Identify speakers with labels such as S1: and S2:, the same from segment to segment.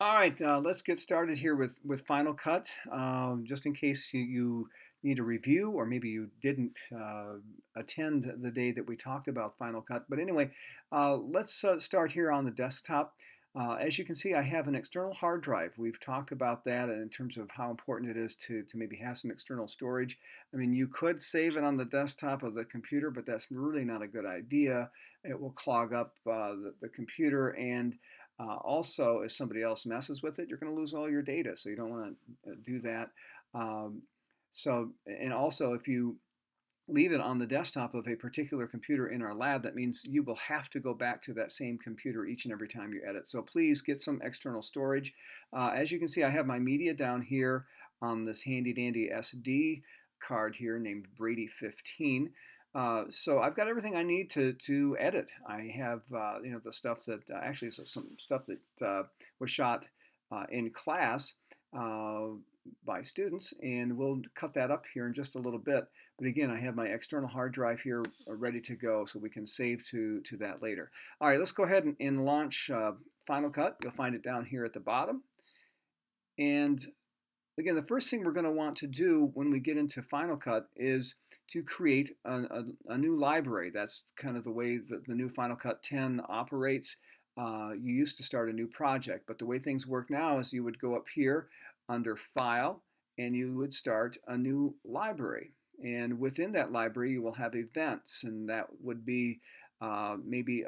S1: All right, let's get started here with Final Cut. Just in case you need a review, or maybe you didn't attend the day that we talked about Final Cut. But anyway, let's start here on the desktop. As you can see, I have an external hard drive. We've talked about that in terms of how important it is to maybe have some external storage. I mean, you could save it on the desktop of the computer, but that's really not a good idea. It will clog up the computer, and also, if somebody else messes with it, you're going to lose all your data. So you don't want to do that. Um, and also, if you leave it on the desktop of a particular computer in our lab, that means you will have to go back to that same computer each and every time you edit. So please get some external storage. As you can see, I have my media down here on this handy dandy SD card here named Brady 15. So I've got everything I need to edit. I have the stuff that actually some stuff that was shot in class uh, by students, and we'll cut that up here in just a little bit. But again, I have my external hard drive here ready to go, so we can save to that later. All right, let's go ahead and launch Final Cut. You'll find it down here at the bottom. And again, the first thing we're going to want to do when we get into Final Cut is to create a new library. That's kind of the way that the new Final Cut 10 operates. You used to start a new project, but the way things work now is you would go up here under File, and you would start a new library. And within that library, you will have events, and that would be maybe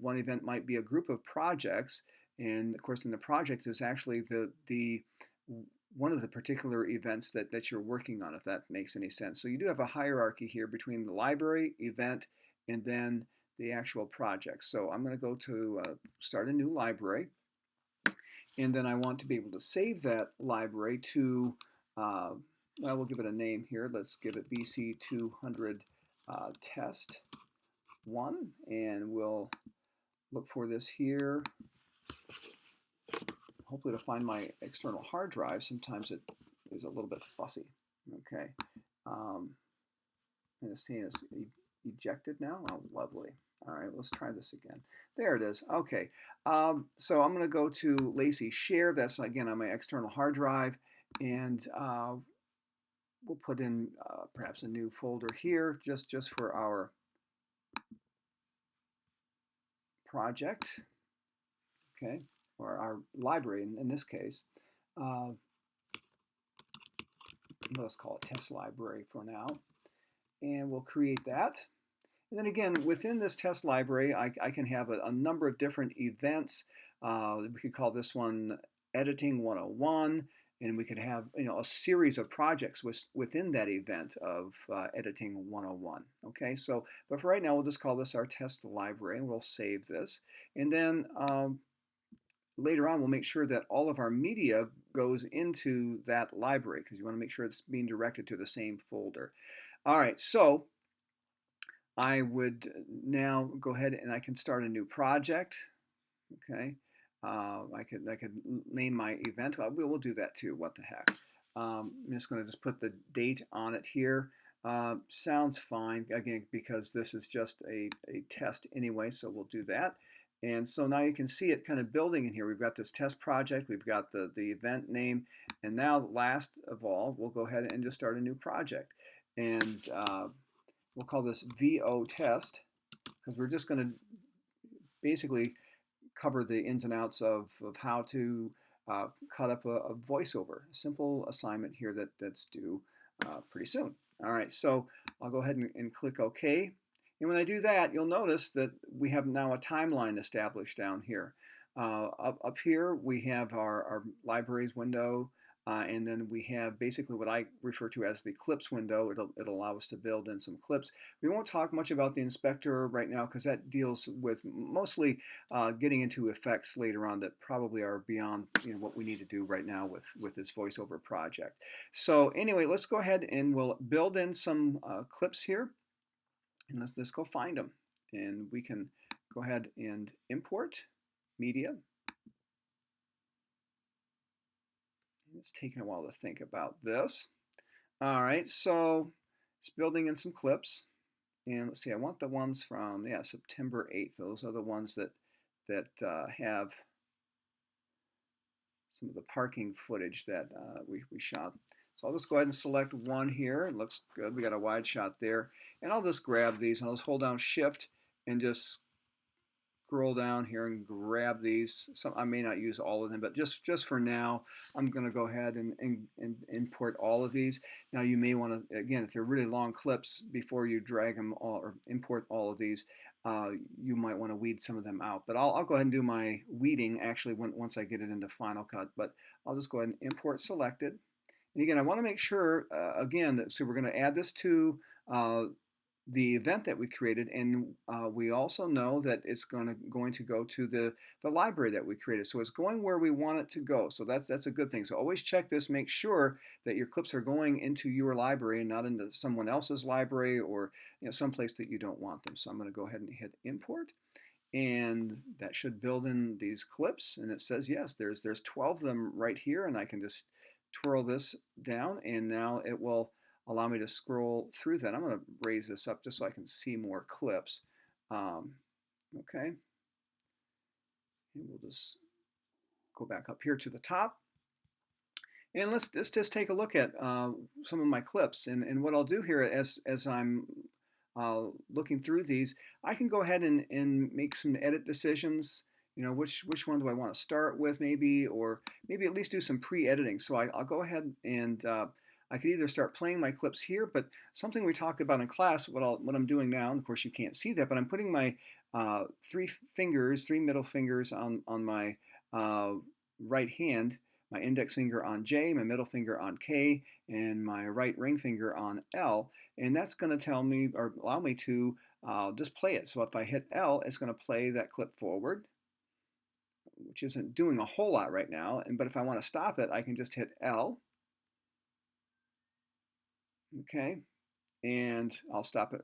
S1: one event might be a group of projects. And of course, in the project is actually the one of the particular events that you're working on, if that makes any sense. So you do have a hierarchy here between the library, event, and then the actual project. So I'm going to go to start a new library, and then I want to be able to save that library to, well, we'll give it a name here. Let's give it BC200 test 1, and we'll look for this here. Hopefully to find my external hard drive. Sometimes it is a little bit fussy. Okay. And it's saying it's ejected now. Oh, lovely. All right, let's try this again. There it is. Okay. So I'm going to go to Lacy Share. That's, again, on my external hard drive. And we'll put in perhaps a new folder here just for our project. Okay. Or our library in this case. Let's call it test library for now. And we'll create that. And then again, within this test library, I can have a number of different events. We could call this one Editing 101, and we could have a series of projects within that event of Editing 101. Okay, so but for right now, we'll just call this our test library, and we'll save this. And then later on, we'll make sure that all of our media goes into that library, because you want to make sure it's being directed to the same folder. All right, so I would now go ahead and I can start a new project. Okay, I could name my event. We'll do that too. What the heck? I'm just going to just put the date on it here. Sounds fine, again, because this is just a test anyway, so we'll do that. And so now you can see it kind of building in here. We've got this test project, we've got the event name, and now last of all, we'll go ahead and just start a new project. And we'll call this VO test, because we're just going to basically cover the ins and outs of how to cut up a voiceover. A simple assignment here that's due pretty soon. All right, so I'll go ahead and click OK. And when I do that, you'll notice that we have now a timeline established down here. Up here, we have our libraries window, and then we have basically what I refer to as the clips window. It'll allow us to build in some clips. We won't talk much about the inspector right now, because that deals with mostly getting into effects later on that probably are beyond what we need to do right now with this voiceover project. So anyway, let's go ahead and we'll build in some clips here. And let's go find them. And we can go ahead and import media. It's taking a while to think about this. All right, so it's building in some clips. And let's see, I want the ones from, September 8th. Those are the ones that have some of the parking footage that we shot. So I'll just go ahead and select one here. It looks good. We got a wide shot there. And I'll just grab these and I'll just hold down Shift and just scroll down here and grab these. Some I may not use all of them, but just for now, I'm going to go ahead and import all of these. Now you may want to, again, if they're really long clips, before you drag them all or import all of these, you might want to weed some of them out. But I'll go ahead and do my weeding actually once I get it into Final Cut. But I'll just go ahead and import selected. And again, I want to make sure, again, that, so we're going to add this to the event that we created, and we also know that it's going to go to the library that we created. So it's going where we want it to go. So that's a good thing. So always check this. Make sure that your clips are going into your library and not into someone else's library or someplace that you don't want them. So I'm going to go ahead and hit import. And that should build in these clips, and it says yes, there's 12 of them right here, and I can just twirl this down, and now it will allow me to scroll through that. I'm going to raise this up just so I can see more clips. Okay, and we'll just go back up here to the top. And let's just take a look at some of my clips. And what I'll do here as I'm looking through these, I can go ahead and make some edit decisions. Which one do I want to start with maybe, or maybe at least do some pre-editing. So I'll go ahead and I could either start playing my clips here, but something we talked about in class, what I'm doing now, and of course you can't see that, but I'm putting my three middle fingers on my right hand, my index finger on J, my middle finger on K, and my right ring finger on L, and that's going to tell me or allow me to just play it. So if I hit L, it's going to play that clip forward, which isn't doing a whole lot right now. But if I want to stop it, I can just hit L. Okay, and I'll stop it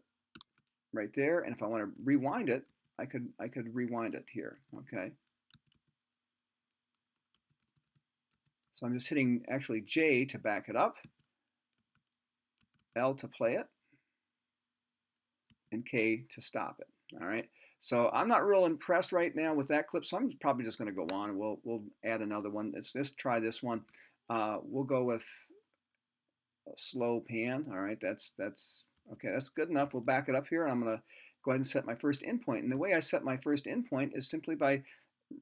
S1: right there. And if I want to rewind it, I could rewind it here. Okay. So I'm just hitting actually J to back it up, L to play it, and K to stop it. All right. So I'm not real impressed right now with that clip, so I'm probably just going to go on. We'll add another one. Let's try this one. We'll go with a slow pan. All right, that's okay. That's good enough. We'll back it up here. I'm going to go ahead and set my first endpoint. And the way I set my first endpoint is simply by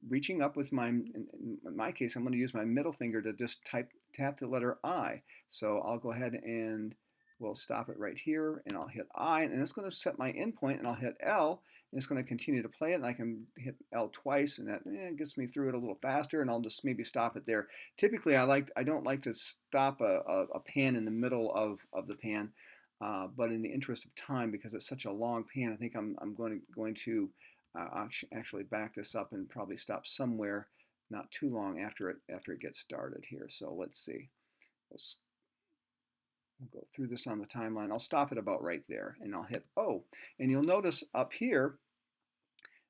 S1: reaching up with in my case, I'm going to use my middle finger to just tap the letter I. So I'll go ahead and we'll stop it right here, and I'll hit I, and it's going to set my endpoint, and I'll hit L, and it's going to continue to play it, and I can hit L twice, and that gets me through it a little faster, and I'll just maybe stop it there. Typically, I don't like to stop a pan in the middle of the pan, but in the interest of time, because it's such a long pan, I think I'm going to actually back this up and probably stop somewhere not too long after it gets started here. So let's see. We'll go through this on the timeline. I'll stop it about right there, and I'll hit O. And you'll notice up here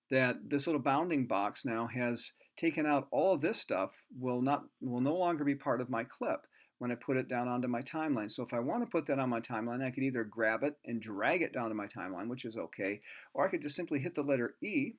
S1: that this little bounding box now has taken out all of this stuff, will no longer be part of my clip when I put it down onto my timeline. So if I want to put that on my timeline, I could either grab it and drag it down to my timeline, which is okay, or I could just simply hit the letter E,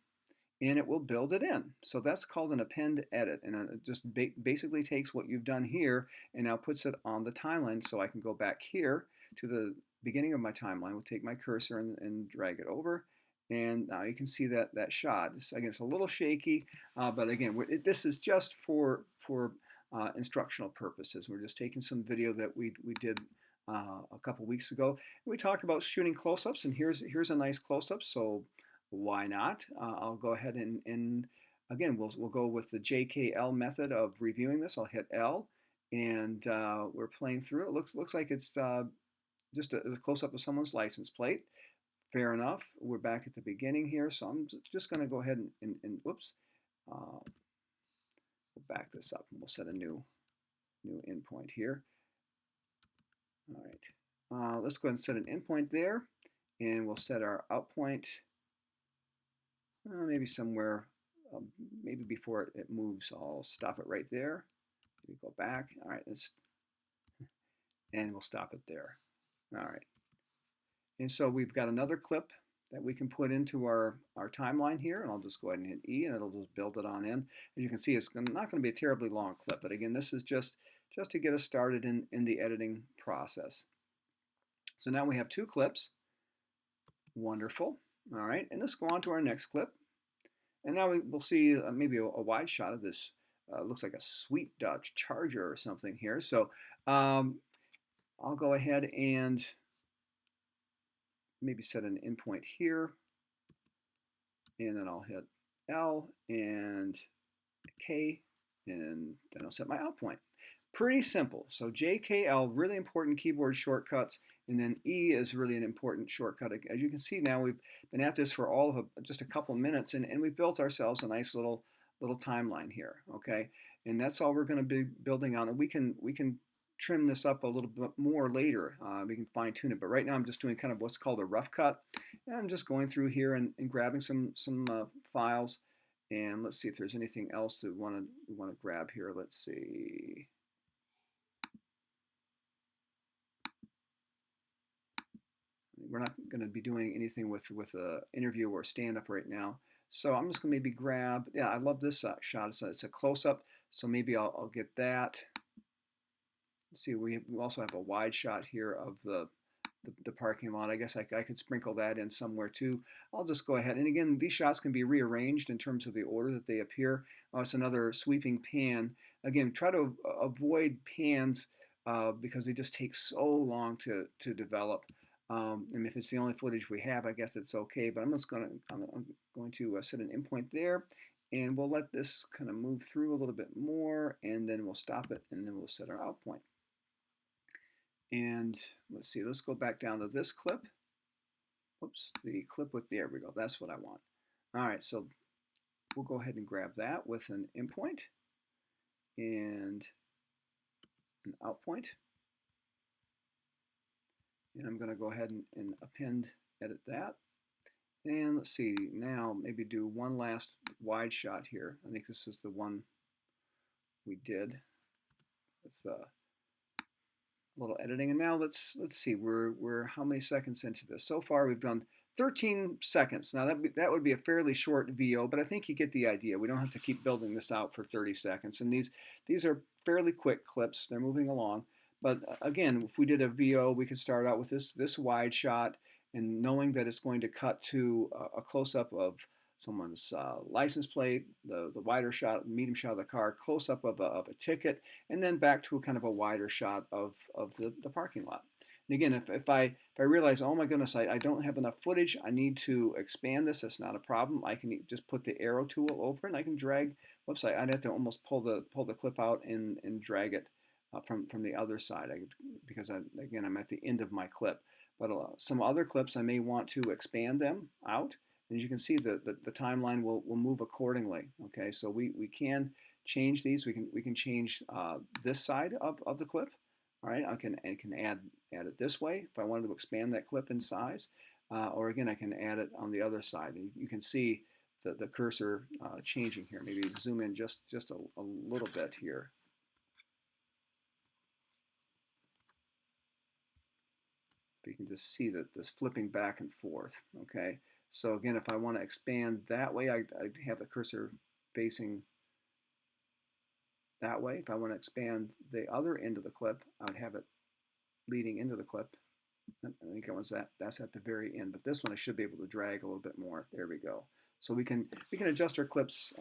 S1: and it will build it in. So that's called an append edit, and it just basically takes what you've done here and now puts it on the timeline. So I can go back here to the beginning of my timeline. We'll take my cursor and drag it over, and now you can see that shot. Again, it's a little shaky, but again, this is just for instructional purposes. We're just taking some video that we did a couple weeks ago. We talked about shooting close-ups, and here's a nice close-up. So why not? I'll go ahead and again, we'll go with the JKL method of reviewing this. I'll hit L, and we're playing through it. Looks like it's just a close-up of someone's license plate. Fair enough. We're back at the beginning here, so I'm just going to go ahead and whoops, we'll back this up, and we'll set a new endpoint here. All right, let's go ahead and set an endpoint there, and we'll set our out point. Maybe somewhere, maybe before it moves, I'll stop it right there. We go back. All right, and we'll stop it there. All right. And so we've got another clip that we can put into our timeline here, and I'll just go ahead and hit E, and it'll just build it on in. As you can see, it's not going to be a terribly long clip, but again, this is just to get us started in the editing process. So now we have 2 clips. Wonderful. All right, and let's go on to our next clip. And now we'll see maybe a wide shot of this. Looks like a sweet Dodge Charger or something here. So I'll go ahead and maybe set an in point here. And then I'll hit L and K, and then I'll set my out point. Pretty simple. So JKL, really important keyboard shortcuts, and then E is really an important shortcut. As you can see now, we've been at this for all of just a couple minutes, and we've built ourselves a nice little timeline here, okay? And that's all we're going to be building on. And we can trim this up a little bit more later. We can fine tune it, but right now I'm just doing kind of what's called a rough cut. And I'm just going through here and grabbing some files. And let's see if there's anything else that we want to grab here. Let's see. We're not going to be doing anything with an interview or stand-up right now. So I'm just going to maybe grab, yeah, I love this shot. It's a close-up, so maybe I'll get that. Let's see, we also have a wide shot here of the parking lot. I guess I could sprinkle that in somewhere too. I'll just go ahead. And again, these shots can be rearranged in terms of the order that they appear. It's another sweeping pan. Again, try to avoid pans because they just take so long to develop. And if it's the only footage we have, I guess it's okay. But I'm going to set an in point there. And we'll let this kind of move through a little bit more. And then we'll stop it. And then we'll set our out point. And let's see, let's go back down to this clip. Oops, the clip with, there we go, that's what I want. All right, so we'll go ahead and grab that with an in point and an out point. And I'm going to go ahead and append, edit that. And let's see, now maybe do one last wide shot here. I think this is the one we did with little editing. And now let's see, we're how many seconds into this? So far we've done 13 seconds. Now that would be a fairly short VO, but I think you get the idea. We don't have to keep building this out for 30 seconds. And these are fairly quick clips. They're moving along. But again, if we did a VO, we could start out with this wide shot, and knowing that it's going to cut to a close-up of someone's license plate, the wider shot, medium shot of the car, close-up of a ticket, and then back to a kind of a wider shot of the parking lot. And again, if I realize, oh my goodness, I don't have enough footage, I need to expand this, that's not a problem. I can just put the arrow tool over and I can drag, whoops, I'd have to almost pull the clip out and drag it from the other side, because again, I'm at the end of my clip. But some other clips, I may want to expand them out. And as you can see, the timeline will move accordingly. Okay, so we can change these. We can change this side of the clip. All right, I can add it this way if I wanted to expand that clip in size, or again I can add it on the other side. And you can see the cursor changing here. Maybe zoom in just a little bit here. You can just see that this flipping back and forth. Okay, so again, if I want to expand that way, I have the cursor facing that way. If I want to expand the other end of the clip, I would have it leading into the clip. I think that's at the very end, but this one I should be able to drag a little bit more. There we go. So we can adjust our clips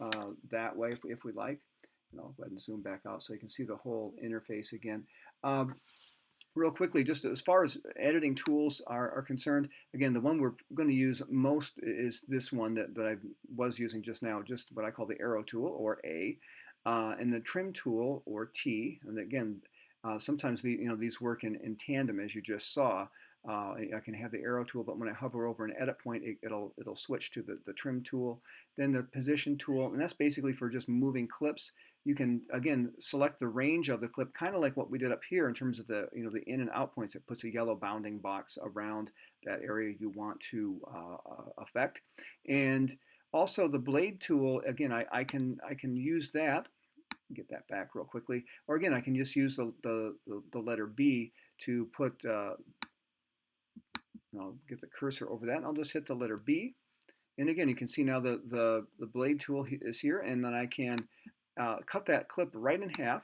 S1: that way if we like. And I'll go ahead and zoom back out so you can see the whole interface again. Real quickly, just as far as editing tools are concerned, again, the one we're going to use most is this one that I was using just now, just what I call the arrow tool, or A, and the trim tool, or T. And again, sometimes these work in tandem, as you just saw. I can have the arrow tool, but when I hover over an edit point, it'll switch to the trim tool. Then the position tool, and that's basically for just moving clips. You can, again, select the range of the clip, kind of like what we did up here in terms of the in and out points. It puts a yellow bounding box around that area you want to affect. And also the blade tool, again, I can use that. Get that back real quickly. Or again, I can just use the letter B to put And I'll get the cursor over that, and I'll just hit the letter B. And again, you can see now the blade tool is here, and then I can cut that clip right in half.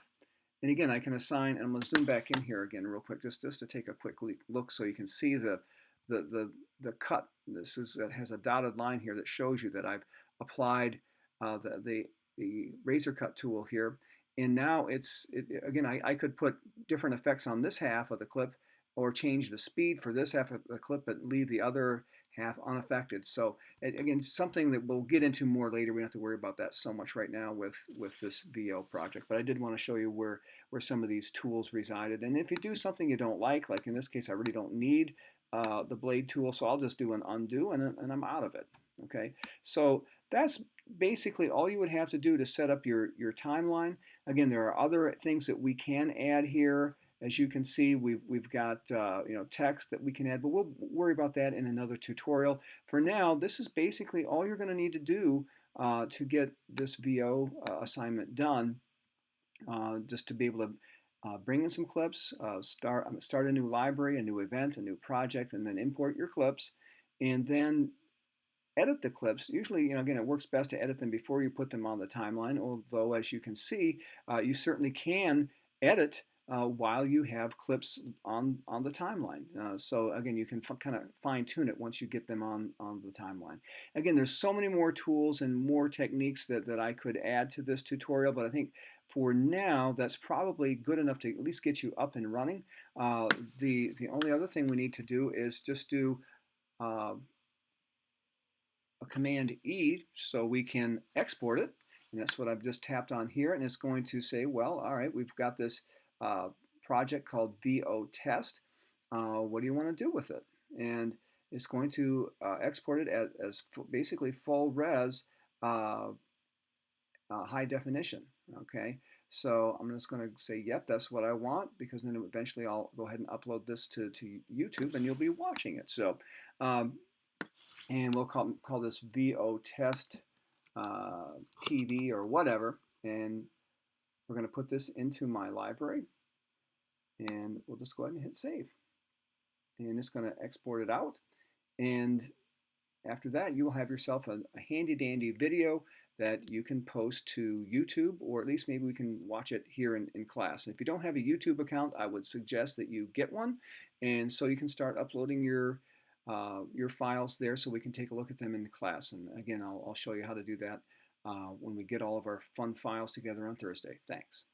S1: And again, I can assign, and I'm going to zoom back in here again real quick, just to take a quick look so you can see the, the, the cut. This has a dotted line here that shows you that I've applied the razor cut tool here. And now again, I could put different effects on this half of the clip or change the speed for this half of the clip, but leave the other half unaffected. So again, something that we'll get into more later. We don't have to worry about that so much right now with this VO project. But I did want to show you where some of these tools resided. And if you do something you don't like in this case, I really don't need the blade tool, so I'll just do an undo, and I'm out of it. Okay, so that's basically all you would have to do to set up your timeline. Again, there are other things that we can add here. As you can see, we've got text that we can add, but we'll worry about that in another tutorial. For now, this is basically all you're going to need to do to get this VO assignment done, just to be able to bring in some clips, start a new library, a new event, a new project, and then import your clips, and then edit the clips. Usually, again, it works best to edit them before you put them on the timeline, although as you can see, you certainly can edit while you have clips on the timeline. So again, you can kind of fine tune it once you get them on the timeline. Again, there's so many more tools and more techniques that I could add to this tutorial, but I think for now, that's probably good enough to at least get you up and running. The only other thing we need to do is just do a Command E so we can export it. And that's what I've just tapped on here. And it's going to say, well, all right, we've got this project called VO test. What do you want to do with it? And it's going to export it as basically full res high definition. Okay, so I'm just going to say, yep, that's what I want, because then eventually I'll go ahead and upload this to YouTube, and you'll be watching it. So, and we'll call this VO test TV or whatever, and we're going to put this into my library, and we'll just go ahead and hit save. And it's going to export it out, and after that, you will have yourself a handy-dandy video that you can post to YouTube, or at least maybe we can watch it here in class. And if you don't have a YouTube account, I would suggest that you get one, and so you can start uploading your files there so we can take a look at them in class. And again, I'll show you how to do that when we get all of our fun files together on Thursday. Thanks.